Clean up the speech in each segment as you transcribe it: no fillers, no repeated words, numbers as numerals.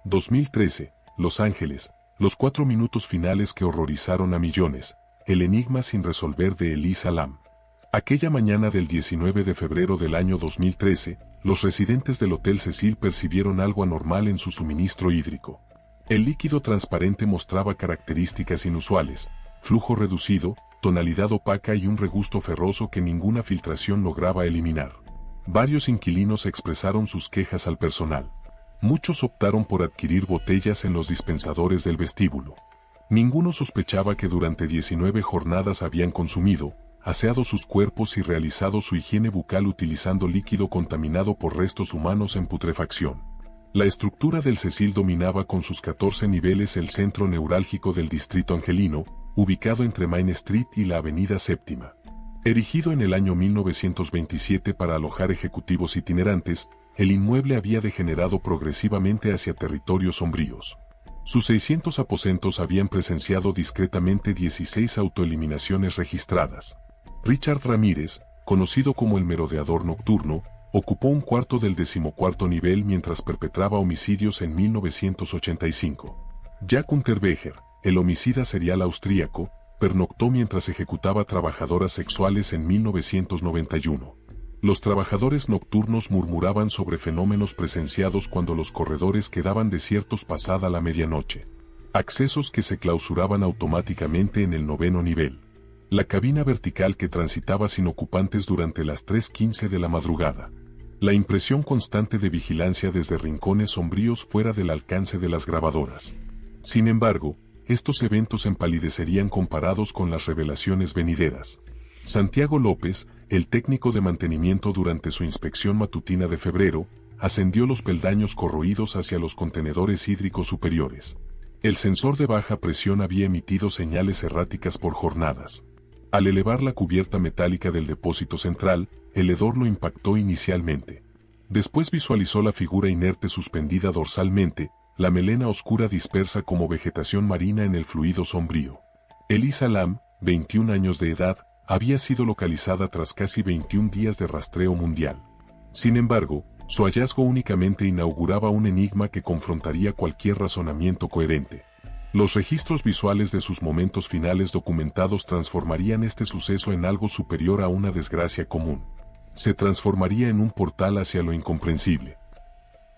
2013, Los Ángeles, los 4 minutos finales que horrorizaron a millones, el enigma sin resolver de Elisa Lam. Aquella mañana del 19 de febrero del año 2013, los residentes del Hotel Cecil percibieron algo anormal en su suministro hídrico. El líquido transparente mostraba características inusuales, flujo reducido, tonalidad opaca y un regusto ferroso que ninguna filtración lograba eliminar. Varios inquilinos expresaron sus quejas al personal. Muchos optaron por adquirir botellas en los dispensadores del vestíbulo. Ninguno sospechaba que durante 19 jornadas habían consumido, aseado sus cuerpos y realizado su higiene bucal utilizando líquido contaminado por restos humanos en putrefacción. La estructura del Cecil dominaba con sus 14 niveles el centro neurálgico del distrito angelino, ubicado entre Main Street y la Avenida Séptima. Erigido en el año 1927 para alojar ejecutivos itinerantes, el inmueble había degenerado progresivamente hacia territorios sombríos. Sus 600 aposentos habían presenciado discretamente 16 autoeliminaciones registradas. Richard Ramírez, conocido como el merodeador nocturno, ocupó un cuarto del 14º nivel mientras perpetraba homicidios en 1985. Jack Unterweger, el homicida serial austríaco, pernoctó mientras ejecutaba trabajadoras sexuales en 1991. Los trabajadores nocturnos murmuraban sobre fenómenos presenciados cuando los corredores quedaban desiertos pasada la medianoche. Accesos que se clausuraban automáticamente en el 9º nivel. La cabina vertical que transitaba sin ocupantes durante las 3:15 de la madrugada. La impresión constante de vigilancia desde rincones sombríos fuera del alcance de las grabadoras. Sin embargo, estos eventos empalidecerían comparados con las revelaciones venideras. Santiago López, el técnico de mantenimiento durante su inspección matutina de febrero, ascendió los peldaños corroídos hacia los contenedores hídricos superiores. El sensor de baja presión había emitido señales erráticas por jornadas. Al elevar la cubierta metálica del depósito central, el hedor lo impactó inicialmente. Después visualizó la figura inerte suspendida dorsalmente, la melena oscura dispersa como vegetación marina en el fluido sombrío. Elisa Lam, 21 años de edad, había sido localizada tras casi 21 días de rastreo mundial. Sin embargo, su hallazgo únicamente inauguraba un enigma que confrontaría cualquier razonamiento coherente. Los registros visuales de sus momentos finales documentados transformarían este suceso en algo superior a una desgracia común. Se transformaría en un portal hacia lo incomprensible.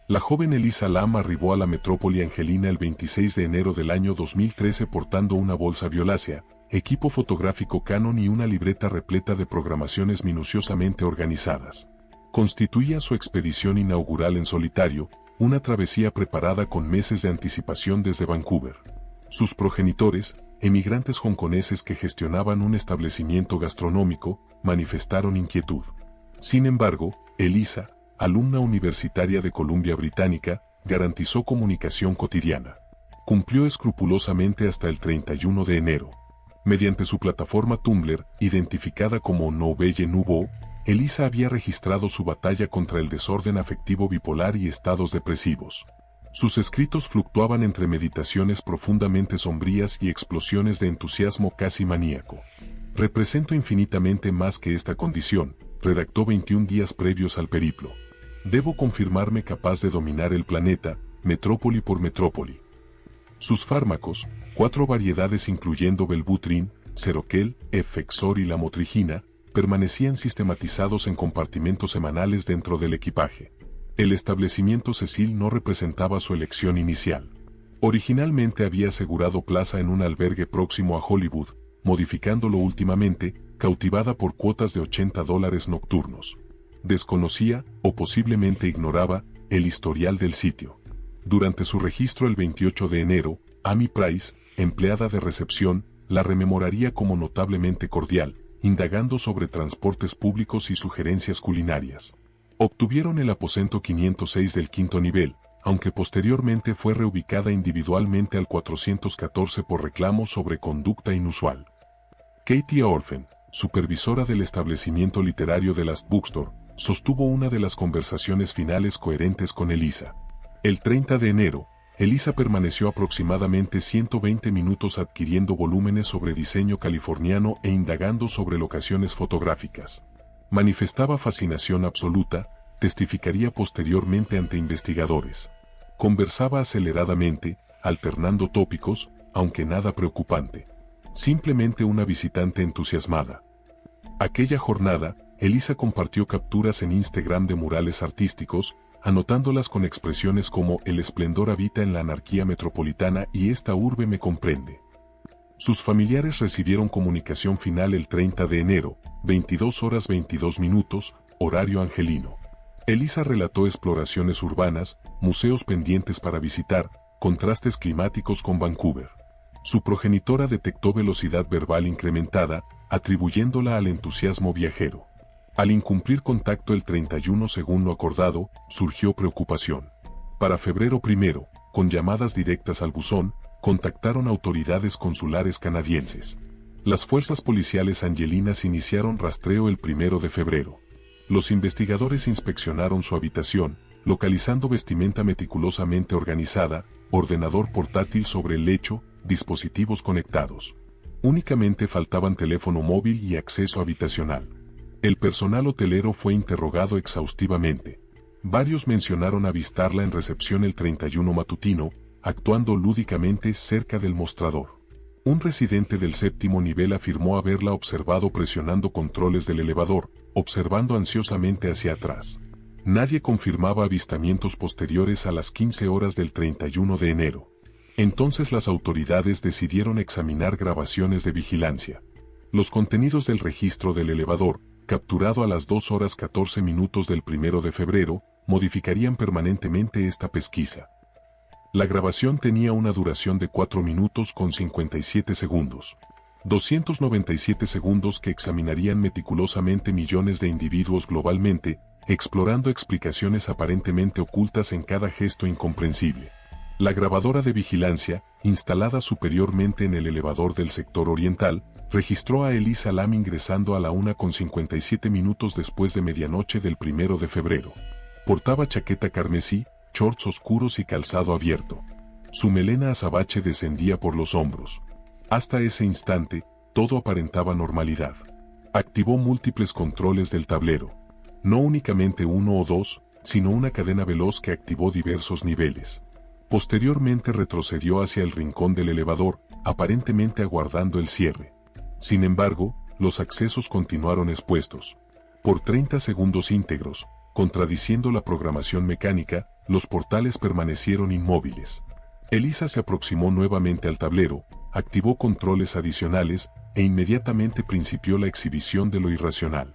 La joven Elisa Lam arribó a la metrópoli angelina el 26 de enero del año 2013 portando una bolsa violácea, equipo fotográfico Canon y una libreta repleta de programaciones minuciosamente organizadas. Constituía su expedición inaugural en solitario, una travesía preparada con meses de anticipación desde Vancouver. Sus progenitores, emigrantes hongkoneses que gestionaban un establecimiento gastronómico, manifestaron inquietud. Sin embargo, Elisa, alumna universitaria de Columbia Británica, garantizó comunicación cotidiana. Cumplió escrupulosamente hasta el 31 de enero. Mediante su plataforma Tumblr, identificada como Nouvelle Nouveau, Elisa había registrado su batalla contra el desorden afectivo bipolar y estados depresivos. Sus escritos fluctuaban entre meditaciones profundamente sombrías y explosiones de entusiasmo casi maníaco. Represento infinitamente más que esta condición, redactó 21 días previos al periplo. Debo confirmarme capaz de dominar el planeta, metrópoli por metrópoli. Sus fármacos, 4 variedades incluyendo Belbutrin, Seroquel, Effexor y Lamotrigina, permanecían sistematizados en compartimentos semanales dentro del equipaje. El establecimiento Cecil no representaba su elección inicial. Originalmente había asegurado plaza en un albergue próximo a Hollywood, modificándolo últimamente, cautivada por cuotas de $80 nocturnos. Desconocía, o posiblemente ignoraba, el historial del sitio. Durante su registro el 28 de enero, Amy Price, empleada de recepción, la rememoraría como notablemente cordial, indagando sobre transportes públicos y sugerencias culinarias. Obtuvieron el aposento 506 del 5º nivel, aunque posteriormente fue reubicada individualmente al 414 por reclamos sobre conducta inusual. Katie Orphan, supervisora del establecimiento literario de Last Bookstore, sostuvo una de las conversaciones finales coherentes con Elisa. El 30 de enero, Elisa permaneció aproximadamente 120 minutos adquiriendo volúmenes sobre diseño californiano e indagando sobre locaciones fotográficas. Manifestaba fascinación absoluta, testificaría posteriormente ante investigadores. Conversaba aceleradamente, alternando tópicos, aunque nada preocupante. Simplemente una visitante entusiasmada. Aquella jornada, Elisa compartió capturas en Instagram de murales artísticos, anotándolas con expresiones como "el esplendor habita en la anarquía metropolitana y esta urbe me comprende". Sus familiares recibieron comunicación final el 30 de enero, 22 horas 22 minutos, horario angelino. Elisa relató exploraciones urbanas, museos pendientes para visitar, contrastes climáticos con Vancouver. Su progenitora detectó velocidad verbal incrementada, atribuyéndola al entusiasmo viajero. Al incumplir contacto el 31 según lo acordado, surgió preocupación. Para febrero 1, con llamadas directas al buzón, contactaron autoridades consulares canadienses. Las fuerzas policiales angelinas iniciaron rastreo el 1 de febrero. Los investigadores inspeccionaron su habitación, localizando vestimenta meticulosamente organizada, ordenador portátil sobre el lecho, dispositivos conectados. Únicamente faltaban teléfono móvil y acceso habitacional. El personal hotelero fue interrogado exhaustivamente. Varios mencionaron avistarla en recepción el 31 matutino, actuando lúdicamente cerca del mostrador. Un residente del 7º nivel afirmó haberla observado presionando controles del elevador, observando ansiosamente hacia atrás. Nadie confirmaba avistamientos posteriores a las 15 horas del 31 de enero. Entonces las autoridades decidieron examinar grabaciones de vigilancia. Los contenidos del registro del elevador, capturado a las 2 horas 14 minutos del 1 de febrero, modificarían permanentemente esta pesquisa. La grabación tenía una duración de 4 minutos con 57 segundos. 297 segundos que examinarían meticulosamente millones de individuos globalmente, explorando explicaciones aparentemente ocultas en cada gesto incomprensible. La grabadora de vigilancia, instalada superiormente en el elevador del sector oriental, registró a Elisa Lam ingresando a la 1:57 después de medianoche del 1 de febrero. Portaba chaqueta carmesí, shorts oscuros y calzado abierto. Su melena azabache descendía por los hombros. Hasta ese instante, todo aparentaba normalidad. Activó múltiples controles del tablero. No únicamente uno o dos, sino una cadena veloz que activó diversos niveles. Posteriormente retrocedió hacia el rincón del elevador, aparentemente aguardando el cierre. Sin embargo, los accesos continuaron expuestos. Por 30 segundos íntegros, contradiciendo la programación mecánica, los portales permanecieron inmóviles. Elisa se aproximó nuevamente al tablero, activó controles adicionales, e inmediatamente principió la exhibición de lo irracional.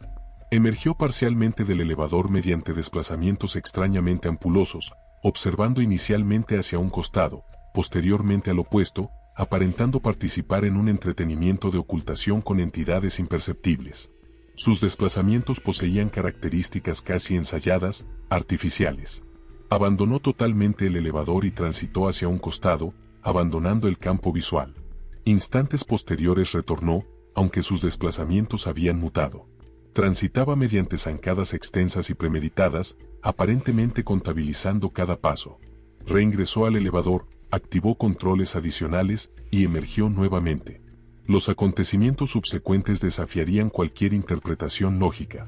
Emergió parcialmente del elevador mediante desplazamientos extrañamente ampulosos, observando inicialmente hacia un costado, posteriormente al opuesto, aparentando participar en un entretenimiento de ocultación con entidades imperceptibles. Sus desplazamientos poseían características casi ensayadas, artificiales. Abandonó totalmente el elevador y transitó hacia un costado, abandonando el campo visual. Instantes posteriores retornó, aunque sus desplazamientos habían mutado. Transitaba mediante zancadas extensas y premeditadas, aparentemente contabilizando cada paso. Reingresó al elevador, activó controles adicionales y emergió nuevamente. Los acontecimientos subsecuentes desafiarían cualquier interpretación lógica.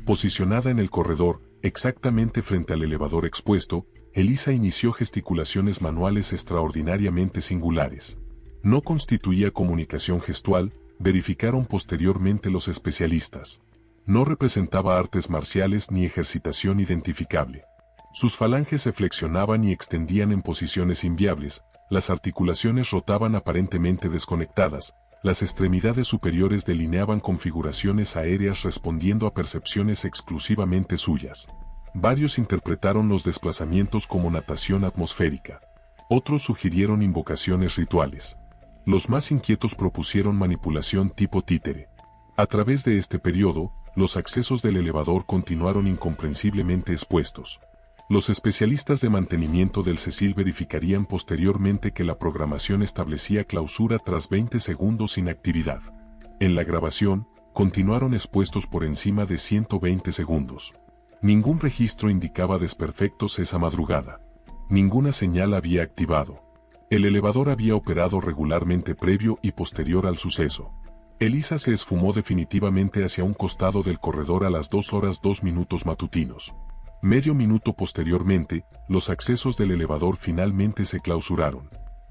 Posicionada en el corredor, exactamente frente al elevador expuesto, Elisa inició gesticulaciones manuales extraordinariamente singulares. No constituía comunicación gestual, verificaron posteriormente los especialistas. No representaba artes marciales ni ejercitación identificable. Sus falanges se flexionaban y extendían en posiciones inviables, las articulaciones rotaban aparentemente desconectadas, las extremidades superiores delineaban configuraciones aéreas respondiendo a percepciones exclusivamente suyas. Varios interpretaron los desplazamientos como natación atmosférica. Otros sugirieron invocaciones rituales. Los más inquietos propusieron manipulación tipo títere. A través de este periodo, los accesos del elevador continuaron incomprensiblemente expuestos. Los especialistas de mantenimiento del Cecil verificarían posteriormente que la programación establecía clausura tras 20 segundos sin actividad. En la grabación, continuaron expuestos por encima de 120 segundos. Ningún registro indicaba desperfectos esa madrugada. Ninguna señal había activado. El elevador había operado regularmente previo y posterior al suceso. Elisa se esfumó definitivamente hacia un costado del corredor a las 2 horas 2 minutos matutinos. Medio minuto posteriormente, los accesos del elevador finalmente se clausuraron.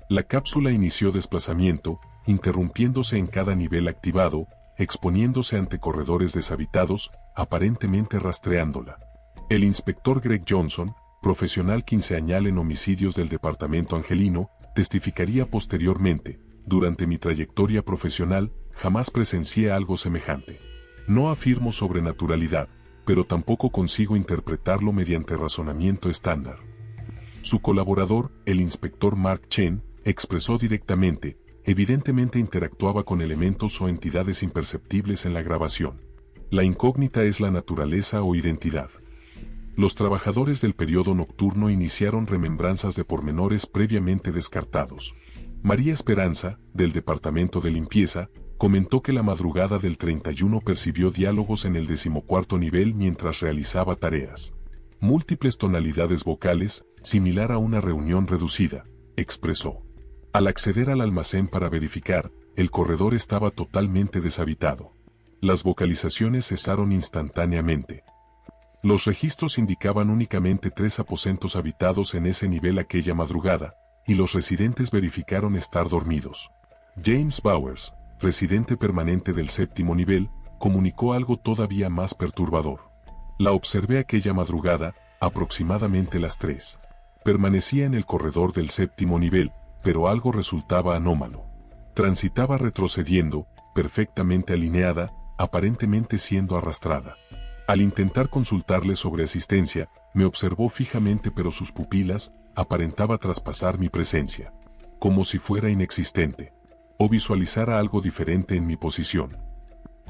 La cápsula inició desplazamiento, interrumpiéndose en cada nivel activado, exponiéndose ante corredores deshabitados, aparentemente rastreándola. El inspector Greg Johnson, profesional quinceañal en homicidios del departamento angelino, testificaría posteriormente: durante mi trayectoria profesional, jamás presencié algo semejante. No afirmo sobrenaturalidad, pero tampoco consigo interpretarlo mediante razonamiento estándar. Su colaborador, el inspector Mark Chen, expresó directamente: evidentemente interactuaba con elementos o entidades imperceptibles en la grabación. La incógnita es la naturaleza o identidad. Los trabajadores del periodo nocturno iniciaron remembranzas de pormenores previamente descartados. María Esperanza, del departamento de limpieza, comentó que la madrugada del 31 percibió diálogos en el 14º nivel mientras realizaba tareas. Múltiples tonalidades vocales, similar a una reunión reducida, expresó. Al acceder al almacén para verificar, el corredor estaba totalmente deshabitado. Las vocalizaciones cesaron instantáneamente. Los registros indicaban únicamente 3 aposentos habitados en ese nivel aquella madrugada, y los residentes verificaron estar dormidos. James Bowers, residente permanente del 7º nivel, comunicó algo todavía más perturbador. La observé aquella madrugada, aproximadamente las 3. Permanecía en el corredor del 7º nivel, pero algo resultaba anómalo. Transitaba retrocediendo, perfectamente alineada, aparentemente siendo arrastrada. Al intentar consultarle sobre asistencia, me observó fijamente, pero sus pupilas aparentaba traspasar mi presencia, como si fuera inexistente, o visualizara algo diferente en mi posición.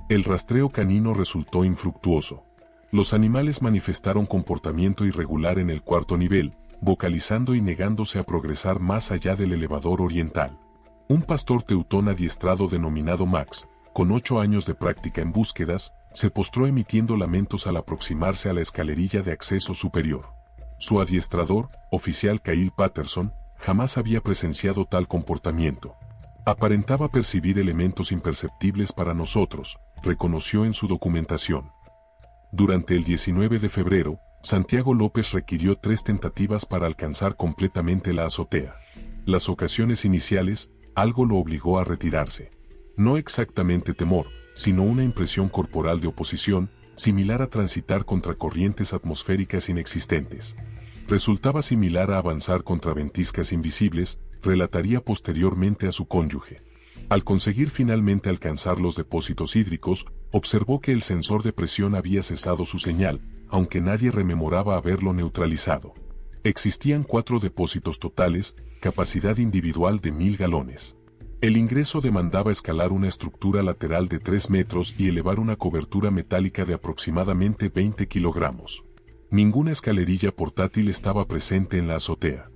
El rastreo canino resultó infructuoso. Los animales manifestaron comportamiento irregular en el 4º nivel, vocalizando y negándose a progresar más allá del elevador oriental. Un pastor teutón adiestrado denominado Max, con 8 años de práctica en búsquedas, se postró emitiendo lamentos al aproximarse a la escalerilla de acceso superior. Su adiestrador, oficial Kyle Patterson, jamás había presenciado tal comportamiento. Aparentaba percibir elementos imperceptibles para nosotros, reconoció en su documentación. Durante el 19 de febrero, Santiago López requirió 3 tentativas para alcanzar completamente la azotea. Las ocasiones iniciales, algo lo obligó a retirarse. No exactamente temor, sino una impresión corporal de oposición, similar a transitar contra corrientes atmosféricas inexistentes. Resultaba similar a avanzar contra ventiscas invisibles, relataría posteriormente a su cónyuge. Al conseguir finalmente alcanzar los depósitos hídricos, observó que el sensor de presión había cesado su señal, aunque nadie rememoraba haberlo neutralizado. Existían 4 depósitos totales, capacidad individual de 1000 galones. El ingreso demandaba escalar una estructura lateral de 3 metros y elevar una cobertura metálica de aproximadamente 20 kilogramos. Ninguna escalerilla portátil estaba presente en la azotea.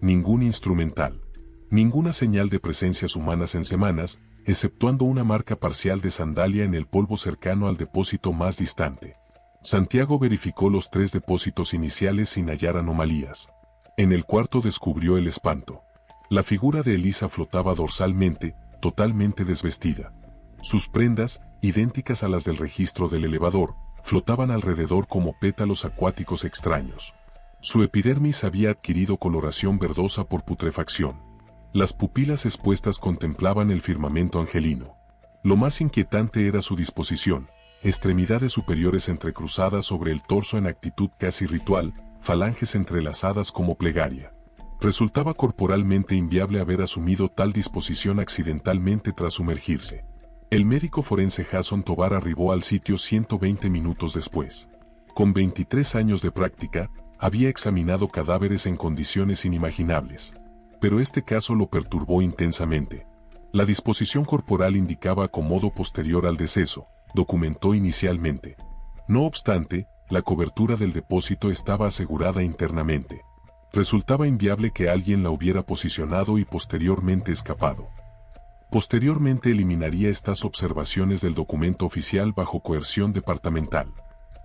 Ningún instrumental. Ninguna señal de presencias humanas en semanas, exceptuando una marca parcial de sandalia en el polvo cercano al depósito más distante. Santiago verificó los 3 depósitos iniciales sin hallar anomalías. En el 4º descubrió el espanto. La figura de Elisa flotaba dorsalmente, totalmente desvestida. Sus prendas, idénticas a las del registro del elevador, flotaban alrededor como pétalos acuáticos extraños. Su epidermis había adquirido coloración verdosa por putrefacción. Las pupilas expuestas contemplaban el firmamento angelino. Lo más inquietante era su disposición: extremidades superiores entrecruzadas sobre el torso en actitud casi ritual, falanges entrelazadas como plegaria. Resultaba corporalmente inviable haber asumido tal disposición accidentalmente tras sumergirse. El médico forense Jason Tovar arribó al sitio 120 minutos después. Con 23 años de práctica, había examinado cadáveres en condiciones inimaginables. Pero este caso lo perturbó intensamente. La disposición corporal indicaba acomodo posterior al deceso, documentó inicialmente. No obstante, la cobertura del depósito estaba asegurada internamente. Resultaba inviable que alguien la hubiera posicionado y posteriormente escapado. Posteriormente eliminaría estas observaciones del documento oficial bajo coerción departamental.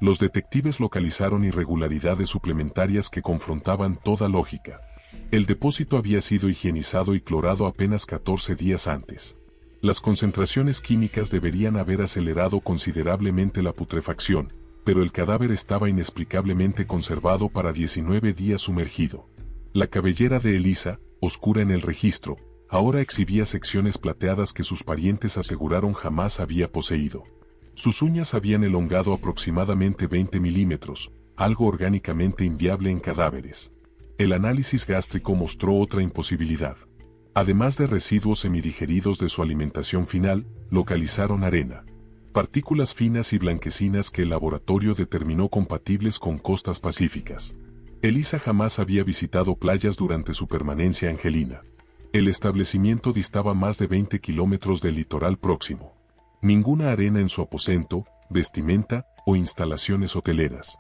Los detectives localizaron irregularidades suplementarias que confrontaban toda lógica. El depósito había sido higienizado y clorado apenas 14 días antes. Las concentraciones químicas deberían haber acelerado considerablemente la putrefacción, pero el cadáver estaba inexplicablemente conservado para 19 días sumergido. La cabellera de Elisa, oscura en el registro, ahora exhibía secciones plateadas que sus parientes aseguraron jamás había poseído. Sus uñas habían elongado aproximadamente 20 milímetros, algo orgánicamente inviable en cadáveres. El análisis gástrico mostró otra imposibilidad. Además de residuos semidigeridos de su alimentación final, localizaron arena, partículas finas y blanquecinas que el laboratorio determinó compatibles con costas pacíficas. Elisa jamás había visitado playas durante su permanencia angelina. El establecimiento distaba más de 20 kilómetros del litoral próximo. Ninguna arena en su aposento, vestimenta o instalaciones hoteleras.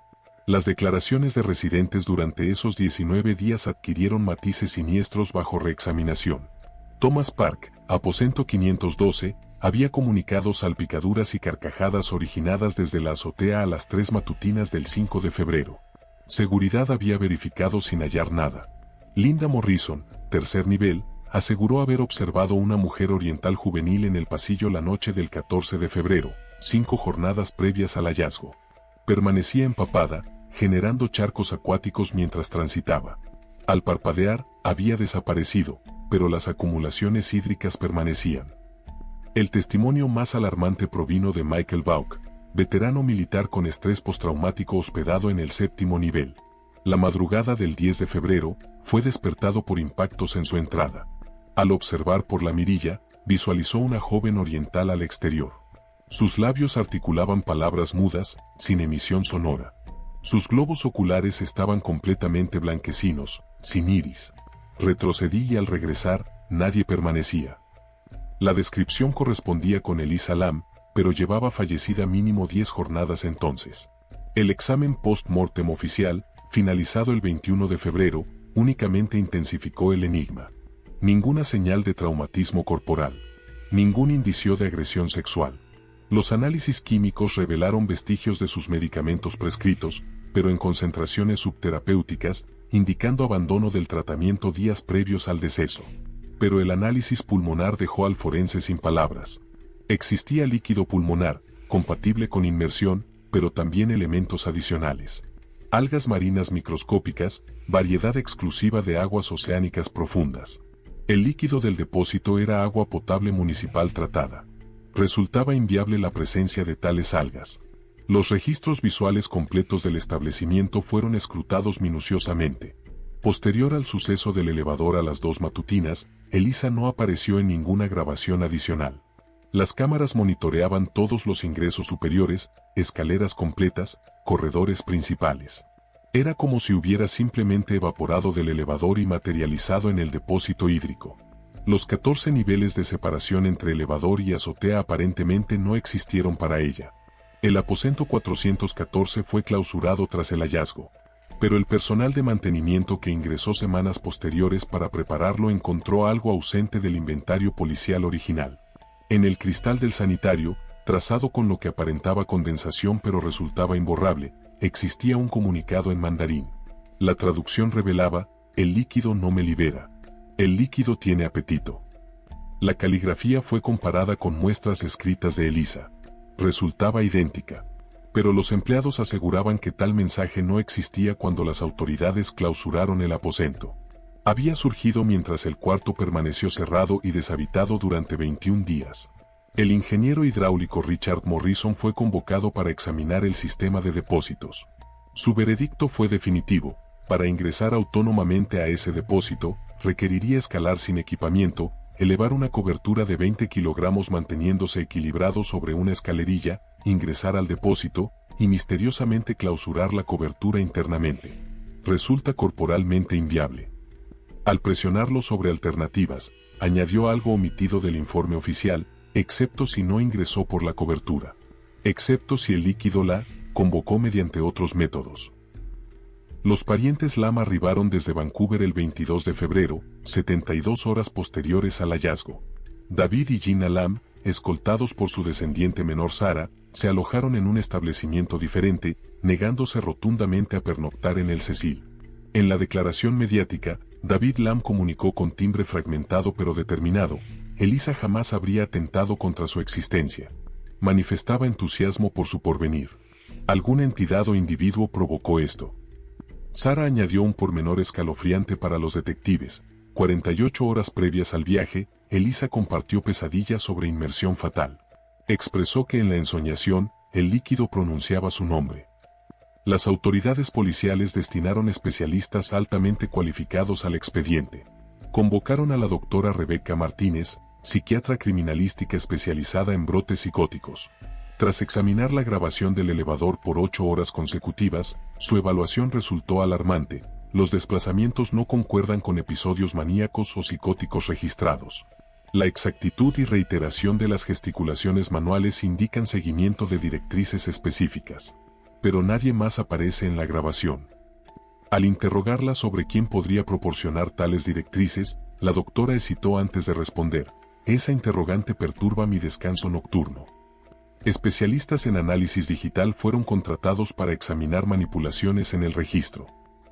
Las declaraciones de residentes durante esos 19 días adquirieron matices siniestros bajo reexaminación. Thomas Park, aposento 512, había comunicado salpicaduras y carcajadas originadas desde la azotea a las 3 matutinas del 5 de febrero. Seguridad había verificado sin hallar nada. Linda Morrison, tercer nivel, aseguró haber observado una mujer oriental juvenil en el pasillo la noche del 14 de febrero, 5 jornadas previas al hallazgo. Permanecía empapada, generando charcos acuáticos mientras transitaba. Al parpadear, había desaparecido, pero las acumulaciones hídricas permanecían. El testimonio más alarmante provino de Michael Bauk, veterano militar con estrés postraumático hospedado en el 7º nivel. La madrugada del 10 de febrero, fue despertado por impactos en su entrada. Al observar por la mirilla, visualizó una joven oriental al exterior. Sus labios articulaban palabras mudas, sin emisión sonora. Sus globos oculares estaban completamente blanquecinos, sin iris. Retrocedí y al regresar, nadie permanecía. La descripción correspondía con Elisa Lam, pero llevaba fallecida mínimo 10 jornadas entonces. El examen post-mortem oficial, finalizado el 21 de febrero, únicamente intensificó el enigma. Ninguna señal de traumatismo corporal. Ningún indicio de agresión sexual. Los análisis químicos revelaron vestigios de sus medicamentos prescritos, pero en concentraciones subterapéuticas, indicando abandono del tratamiento días previos al deceso. Pero el análisis pulmonar dejó al forense sin palabras. Existía líquido pulmonar, compatible con inmersión, pero también elementos adicionales. Algas marinas microscópicas, variedad exclusiva de aguas oceánicas profundas. El líquido del depósito era agua potable municipal tratada. Resultaba inviable la presencia de tales algas. Los registros visuales completos del establecimiento fueron escrutados minuciosamente. Posterior al suceso del elevador a las 2 matutinas, Elisa no apareció en ninguna grabación adicional. Las cámaras monitoreaban todos los ingresos superiores, escaleras completas, corredores principales. Era como si hubiera simplemente evaporado del elevador y materializado en el depósito hídrico. Los 14 niveles de separación entre elevador y azotea aparentemente no existieron para ella. El aposento 414 fue clausurado tras el hallazgo, pero el personal de mantenimiento que ingresó semanas posteriores para prepararlo encontró algo ausente del inventario policial original. En el cristal del sanitario, trazado con lo que aparentaba condensación pero resultaba imborrable, existía un comunicado en mandarín. La traducción revelaba: el líquido no me libera. El líquido tiene apetito. La caligrafía fue comparada con muestras escritas de Elisa. Resultaba idéntica. Pero los empleados aseguraban que tal mensaje no existía cuando las autoridades clausuraron el aposento. Había surgido mientras el cuarto permaneció cerrado y deshabitado durante 21 días. El ingeniero hidráulico Richard Morrison fue convocado para examinar el sistema de depósitos. Su veredicto fue definitivo: para ingresar autónomamente a ese depósito, requeriría escalar sin equipamiento, elevar una cobertura de 20 kilogramos manteniéndose equilibrado sobre una escalerilla, ingresar al depósito, y misteriosamente clausurar la cobertura internamente. Resulta corporalmente inviable. Al presionarlo sobre alternativas, añadió algo omitido del informe oficial: excepto si no ingresó por la cobertura. Excepto si el líquido la convocó mediante otros métodos. Los parientes Lam arribaron desde Vancouver el 22 de febrero, 72 horas posteriores al hallazgo. David y Gina Lam, escoltados por su descendiente menor Sara, se alojaron en un establecimiento diferente, negándose rotundamente a pernoctar en el Cecil. En la declaración mediática, David Lam comunicó con timbre fragmentado pero determinado: Elisa jamás habría atentado contra su existencia. Manifestaba entusiasmo por su porvenir. Alguna entidad o individuo provocó esto. Sara añadió un pormenor escalofriante para los detectives. 48 horas previas al viaje, Elisa compartió pesadillas sobre inmersión fatal. Expresó que en la ensoñación, el líquido pronunciaba su nombre. Las autoridades policiales destinaron especialistas altamente cualificados al expediente. Convocaron a la doctora Rebeca Martínez, psiquiatra criminalística especializada en brotes psicóticos. Tras examinar la grabación del elevador por 8 horas consecutivas, su evaluación resultó alarmante. Los desplazamientos no concuerdan con episodios maníacos o psicóticos registrados. La exactitud y reiteración de las gesticulaciones manuales indican seguimiento de directrices específicas. Pero nadie más aparece en la grabación. Al interrogarla sobre quién podría proporcionar tales directrices, la doctora hesitó antes de responder. Esa interrogante perturba mi descanso nocturno. Especialistas en análisis digital fueron contratados para examinar manipulaciones en el registro.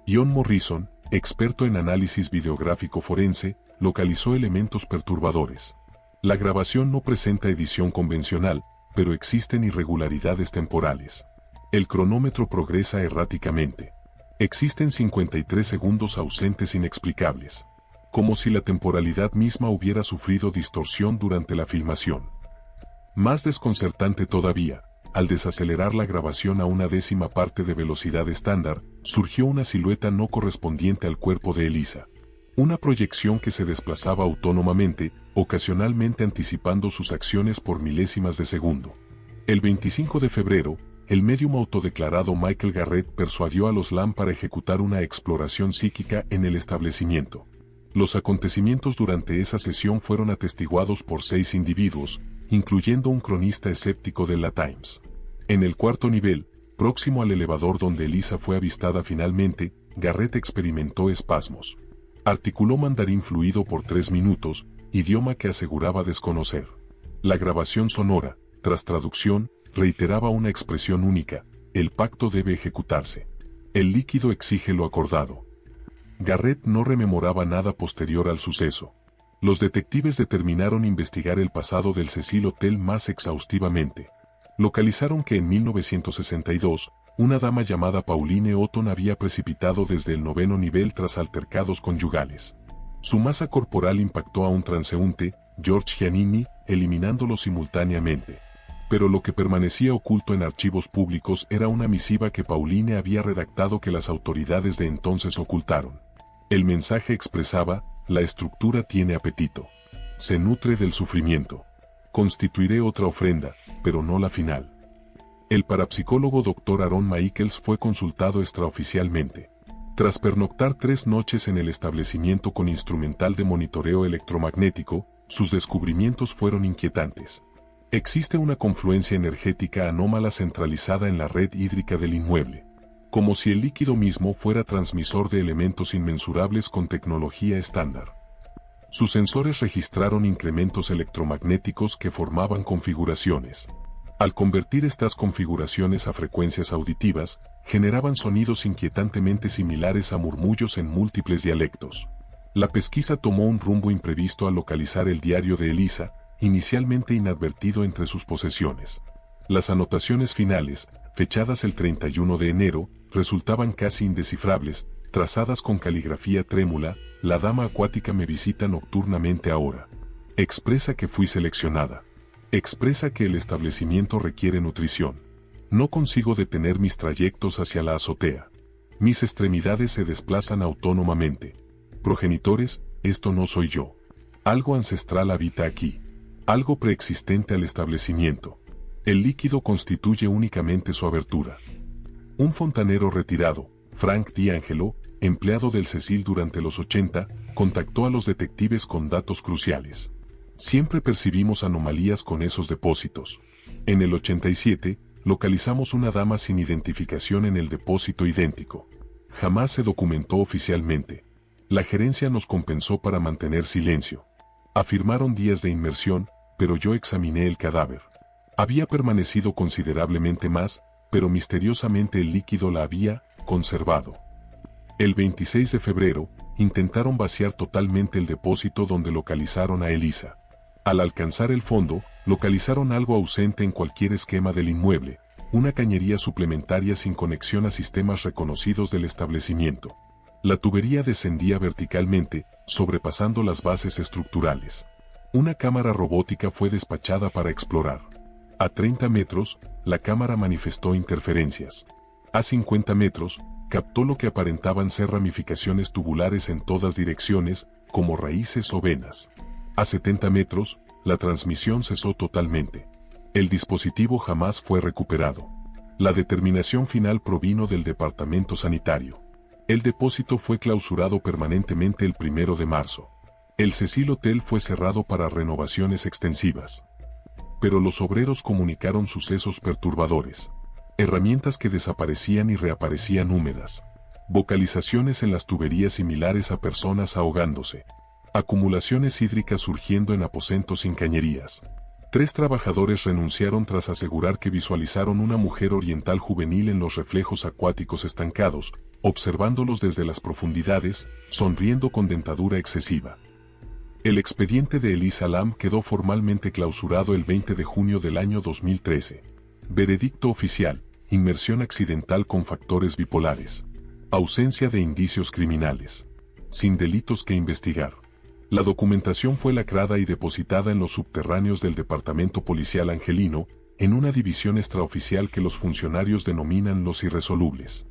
John Morrison, experto en análisis videográfico forense, localizó elementos perturbadores. La grabación no presenta edición convencional, pero existen irregularidades temporales. El cronómetro progresa erráticamente. Existen 53 segundos ausentes inexplicables. Como si la temporalidad misma hubiera sufrido distorsión durante la filmación. Más desconcertante todavía, al desacelerar la grabación a una décima parte de velocidad estándar, surgió una silueta no correspondiente al cuerpo de Elisa. Una proyección que se desplazaba autónomamente, ocasionalmente anticipando sus acciones por milésimas de segundo. El 25 de febrero, el médium autodeclarado Michael Garrett persuadió a los Lam para ejecutar una exploración psíquica en el establecimiento. Los acontecimientos durante esa sesión fueron atestiguados por 6 individuos, incluyendo un cronista escéptico de la Times. En el cuarto nivel, próximo al elevador donde Elisa fue avistada finalmente, Garrett experimentó espasmos. Articuló mandarín fluido por 3 minutos, idioma que aseguraba desconocer. La grabación sonora, tras traducción, reiteraba una expresión única: el pacto debe ejecutarse. El líquido exige lo acordado. Garrett no rememoraba nada posterior al suceso. Los detectives determinaron investigar el pasado del Cecil Hotel más exhaustivamente. Localizaron que en 1962, una dama llamada Pauline Otton había precipitado desde el 9º nivel tras altercados conyugales. Su masa corporal impactó a un transeúnte, George Giannini, eliminándolo simultáneamente. Pero lo que permanecía oculto en archivos públicos era una misiva que Pauline había redactado que las autoridades de entonces ocultaron. El mensaje expresaba: la estructura tiene apetito. Se nutre del sufrimiento. Constituiré otra ofrenda, pero no la final. El parapsicólogo Dr. Aaron Michaels fue consultado extraoficialmente. Tras pernoctar 3 noches en el establecimiento con instrumental de monitoreo electromagnético, sus descubrimientos fueron inquietantes. Existe una confluencia energética anómala centralizada en la red hídrica del inmueble, como si el líquido mismo fuera transmisor de elementos inmensurables con tecnología estándar. Sus sensores registraron incrementos electromagnéticos que formaban configuraciones. Al convertir estas configuraciones a frecuencias auditivas, generaban sonidos inquietantemente similares a murmullos en múltiples dialectos. La pesquisa tomó un rumbo imprevisto al localizar el diario de Elisa, inicialmente inadvertido entre sus posesiones. Las anotaciones finales, fechadas el 31 de enero, resultaban casi indescifrables, trazadas con caligrafía trémula: la dama acuática me visita nocturnamente ahora. Expresa que fui seleccionada. Expresa que el establecimiento requiere nutrición. No consigo detener mis trayectos hacia la azotea. Mis extremidades se desplazan autónomamente. Progenitores, esto no soy yo. Algo ancestral habita aquí. Algo preexistente al establecimiento. El líquido constituye únicamente su abertura. Un fontanero retirado, Frank D'Angelo, empleado del Cecil durante los 80, contactó a los detectives con datos cruciales. Siempre percibimos anomalías con esos depósitos. En el 87, localizamos una dama sin identificación en el depósito idéntico. Jamás se documentó oficialmente. La gerencia nos compensó para mantener silencio. Afirmaron días de inmersión, pero yo examiné el cadáver. Había permanecido considerablemente más, pero misteriosamente el líquido la había conservado. El 26 de febrero, intentaron vaciar totalmente el depósito donde localizaron a Elisa. Al alcanzar el fondo, localizaron algo ausente en cualquier esquema del inmueble: una cañería suplementaria sin conexión a sistemas reconocidos del establecimiento. La tubería descendía verticalmente, sobrepasando las bases estructurales. Una cámara robótica fue despachada para explorar. A 30 metros, la cámara manifestó interferencias. A 50 metros, captó lo que aparentaban ser ramificaciones tubulares en todas direcciones, como raíces o venas. A 70 metros, la transmisión cesó totalmente. El dispositivo jamás fue recuperado. La determinación final provino del departamento sanitario. El depósito fue clausurado permanentemente el 1 de marzo. El Cecil Hotel fue cerrado para renovaciones extensivas. Pero los obreros comunicaron sucesos perturbadores. Herramientas que desaparecían y reaparecían húmedas. Vocalizaciones en las tuberías similares a personas ahogándose. Acumulaciones hídricas surgiendo en aposentos sin cañerías. 3 trabajadores renunciaron tras asegurar que visualizaron una mujer oriental juvenil en los reflejos acuáticos estancados, observándolos desde las profundidades, sonriendo con dentadura excesiva. El expediente de Elisa Lam quedó formalmente clausurado el 20 de junio del año 2013. Veredicto oficial: inmersión accidental con factores bipolares. Ausencia de indicios criminales. Sin delitos que investigar. La documentación fue lacrada y depositada en los subterráneos del Departamento Policial Angelino, en una división extraoficial que los funcionarios denominan los irresolubles.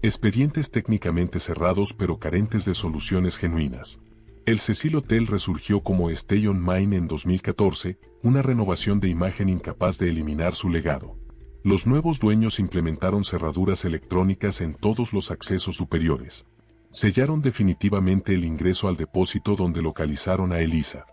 Expedientes técnicamente cerrados pero carentes de soluciones genuinas. El Cecil Hotel resurgió como Stay on Mind en 2014, una renovación de imagen incapaz de eliminar su legado. Los nuevos dueños implementaron cerraduras electrónicas en todos los accesos superiores. Sellaron definitivamente el ingreso al depósito donde localizaron a Elisa.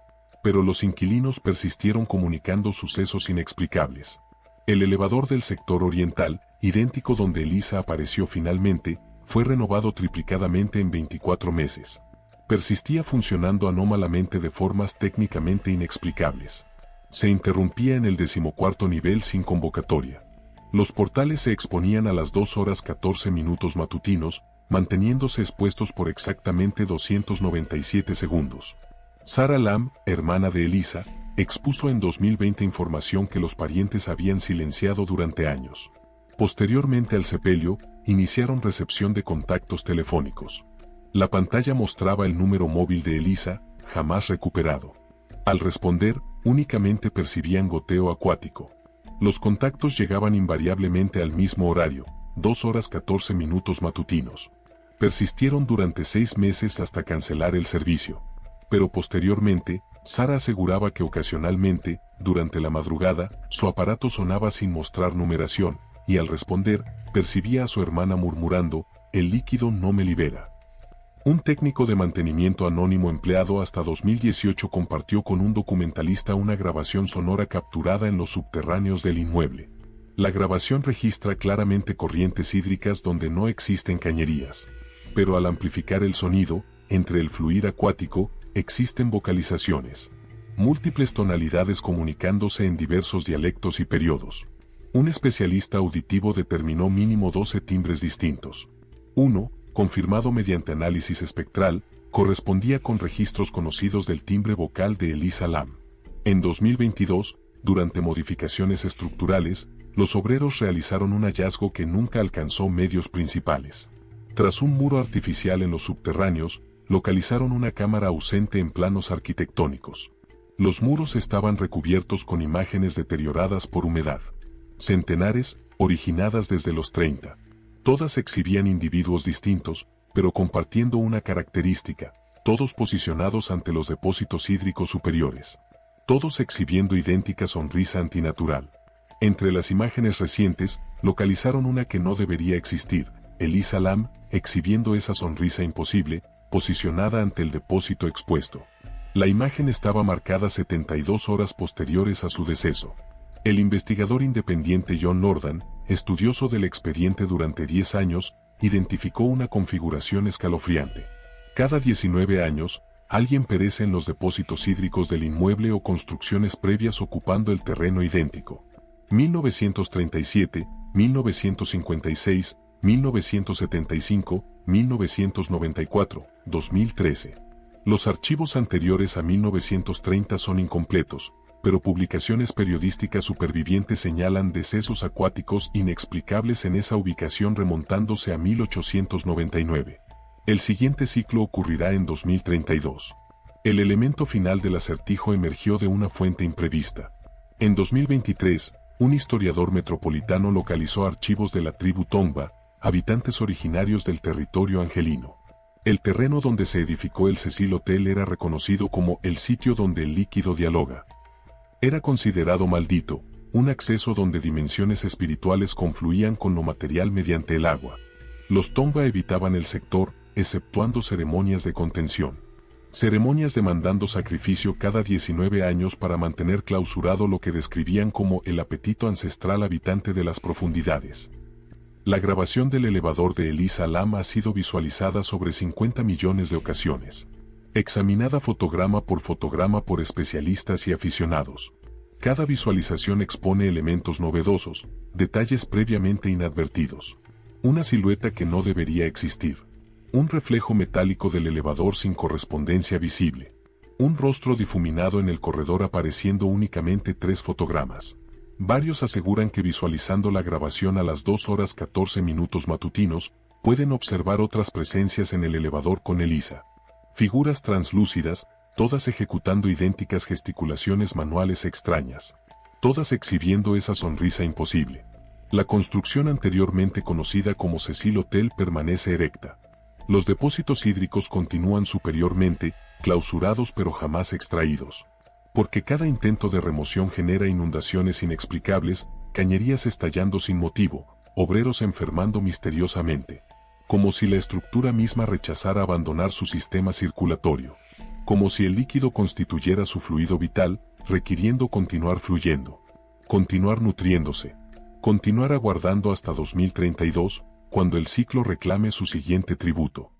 Pero los inquilinos persistieron comunicando sucesos inexplicables. El elevador del sector oriental, idéntico donde Elisa apareció finalmente, fue renovado triplicadamente en 24 meses. Persistía funcionando anómalamente de formas técnicamente inexplicables. Se interrumpía en el 14º nivel sin convocatoria. Los portales se exponían a las 2:14 matutinos, manteniéndose expuestos por exactamente 297 segundos. Sarah Lam, hermana de Elisa, expuso en 2020 información que los parientes habían silenciado durante años. Posteriormente al sepelio, iniciaron recepción de contactos telefónicos. La pantalla mostraba el número móvil de Elisa, jamás recuperado. Al responder, únicamente percibían goteo acuático. Los contactos llegaban invariablemente al mismo horario, 2:14 matutinos. Persistieron durante 6 meses hasta cancelar el servicio. Pero posteriormente, Sarah aseguraba que ocasionalmente, durante la madrugada, su aparato sonaba sin mostrar numeración, y al responder, percibía a su hermana murmurando: "El líquido no me libera". Un técnico de mantenimiento anónimo empleado hasta 2018 compartió con un documentalista una grabación sonora capturada en los subterráneos del inmueble. La grabación registra claramente corrientes hídricas donde no existen cañerías. Pero al amplificar el sonido, entre el fluir acuático, existen vocalizaciones. Múltiples tonalidades comunicándose en diversos dialectos y periodos. Un especialista auditivo determinó mínimo 12 timbres distintos. 1, confirmado mediante análisis espectral, correspondía con registros conocidos del timbre vocal de Elisa Lam. En 2022, durante modificaciones estructurales, los obreros realizaron un hallazgo que nunca alcanzó medios principales. Tras un muro artificial en los subterráneos, localizaron una cámara ausente en planos arquitectónicos. Los muros estaban recubiertos con imágenes deterioradas por humedad. Centenares, originadas desde los 30. Todas exhibían individuos distintos, pero compartiendo una característica, todos posicionados ante los depósitos hídricos superiores. Todos exhibiendo idéntica sonrisa antinatural. Entre las imágenes recientes, localizaron una que no debería existir: Elisa Lam, exhibiendo esa sonrisa imposible, posicionada ante el depósito expuesto. La imagen estaba marcada 72 horas posteriores a su deceso. El investigador independiente John Lordan, estudioso del expediente durante 10 años, identificó una configuración escalofriante. Cada 19 años, alguien perece en los depósitos hídricos del inmueble o construcciones previas ocupando el terreno idéntico. 1937, 1956, 1975, 1994, 2013. Los archivos anteriores a 1930 son incompletos, pero publicaciones periodísticas supervivientes señalan decesos acuáticos inexplicables en esa ubicación remontándose a 1899. El siguiente ciclo ocurrirá en 2032. El elemento final del acertijo emergió de una fuente imprevista. En 2023, un historiador metropolitano localizó archivos de la tribu Tongva, habitantes originarios del territorio angelino. El terreno donde se edificó el Cecil Hotel era reconocido como el sitio donde el líquido dialoga. Era considerado maldito, un acceso donde dimensiones espirituales confluían con lo material mediante el agua. Los Tongva evitaban el sector, exceptuando ceremonias de contención. Ceremonias demandando sacrificio cada 19 años para mantener clausurado lo que describían como el apetito ancestral habitante de las profundidades. La grabación del elevador de Elisa Lam ha sido visualizada sobre 50 millones de ocasiones. Examinada fotograma por especialistas y aficionados. Cada visualización expone elementos novedosos, detalles previamente inadvertidos. Una silueta que no debería existir. Un reflejo metálico del elevador sin correspondencia visible. Un rostro difuminado en el corredor apareciendo únicamente 3 fotogramas. Varios aseguran que visualizando la grabación a las 2 horas 14 minutos matutinos, pueden observar otras presencias en el elevador con Elisa. Figuras translúcidas, todas ejecutando idénticas gesticulaciones manuales extrañas. Todas exhibiendo esa sonrisa imposible. La construcción anteriormente conocida como Cecil Hotel permanece erecta. Los depósitos hídricos continúan superiormente, clausurados pero jamás extraídos. Porque cada intento de remoción genera inundaciones inexplicables, cañerías estallando sin motivo, obreros enfermando misteriosamente. Como si la estructura misma rechazara abandonar su sistema circulatorio. Como si el líquido constituyera su fluido vital, requiriendo continuar fluyendo. Continuar nutriéndose. Continuar aguardando hasta 2032, cuando el ciclo reclame su siguiente tributo.